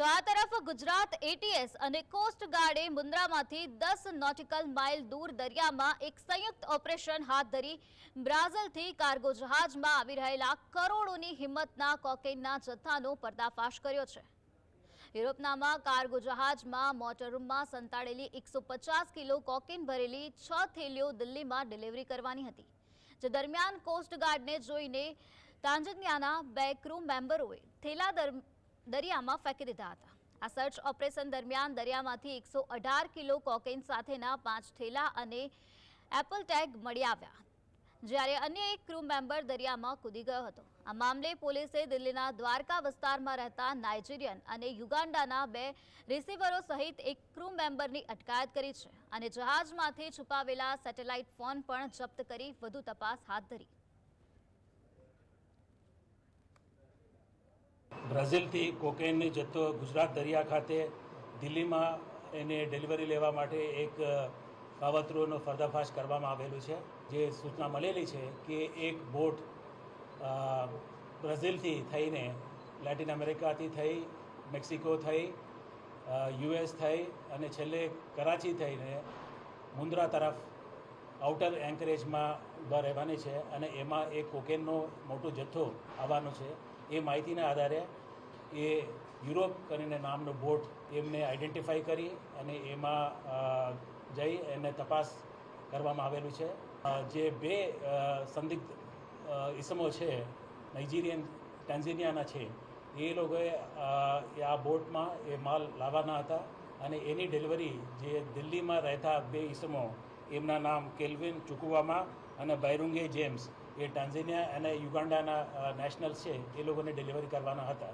તો આ તરફ ગુજરાત એટીએસ અને કોસ્ટ ગાર્ડે મુન્દ્રામાંથી 10 નોટિકલ માઇલ દૂર દરિયામાં એક સંયુક્ત ઓપરેશન હાથ ધરી બ્રાઝિલથી કાર્ગો જહાજમાં આવી રહેલા કરોડોની કિંમતના કોકેનના જથ્થાનો પર્દાફાશ કર્યો છે। યુરોપનામાં કાર્ગો જહાજમાં મોટરરૂમમાં સંતાડેલી 150 કિલો કોકેન ભરેલી 6 થેલીઓ દિલ્હીમાં ડિલિવરી કરવાની હતી, જે દરમિયાન કોસ્ટ ગાર્ડને જોઈને તાંજાનિયાના 2 ક્રૂ મેમ્બરોએ થેલા દરિયામાં ફેંકી દીધા હતા। આ સર્ચ ઓપરેશન દરમિયાન દરિયામાંથી 118 કિલો કોકેન સાથેના 5 થેલા અને એપલ ટેગ મળી આવ્યા, જ્યારે અન્ય એક ક્રૂ મેમ્બર દરિયામાં કૂદી ગયો હતો। આ મામલે પોલીસે દિલ્હીના દ્વારકા વિસ્તારમાં રહેતા નાઇજીરિયન અને યુગાન્ડાના 2 રિસીવરો સહિત એક ક્રૂ મેમ્બરની અટકાયત કરી છે અને જહાજમાંથી છુપાવેલા સેટેલાઇટ ફોન પણ જપ્ત કરી વધુ તપાસ હાથ ધરી। બ્રાઝિલથી કોકેનની જથ્થો ગુજરાત દરિયા ખાતે દિલ્હીમાં એને ડિલિવરી લેવા માટે એક કાવતરૂનો પર્દાફાશ કરવામાં આવેલું છે। જે સૂચના મળેલી છે કે એક બોટ બ્રાઝિલથી થઈને લેટિન અમેરિકાથી થઈ, મેક્સિકો થઈ, યુએસ થઈ અને છેલ્લે કરાચી થઈને મુન્દ્રા તરફ આઉટર એન્કરેજમાં ઊભા રહેવાની છે અને એમાં એક કોકેનનો મોટો જથ્થો આવવાનો છે। એ માહિતીના આધારે એ યુરોપ કરીને નામનો બોટ એમને આઈડેન્ટિફાઈ કરી અને એમાં જઈ એને તપાસ કરવામાં આવેલું છે। જે 2 સંદિગ્ધ ઇસમો છે, નાઇજીરિયન ટાન્ઝાનિયાના છે, એ લોકોએ આ બોટમાં એ માલ લાવવાના હતા અને એની ડિલિવરી જે દિલ્હીમાં રહેતા 2 ઇસમો, એમના નામ કેલ્વિન ચુકુવામા અને બાયરુંગે જેમ્સ, એ ટાન્ઝાનિયા અને યુગાન્ડાના નેશનલ છે, એ લોકોને ડિલિવરી કરવાના હતા।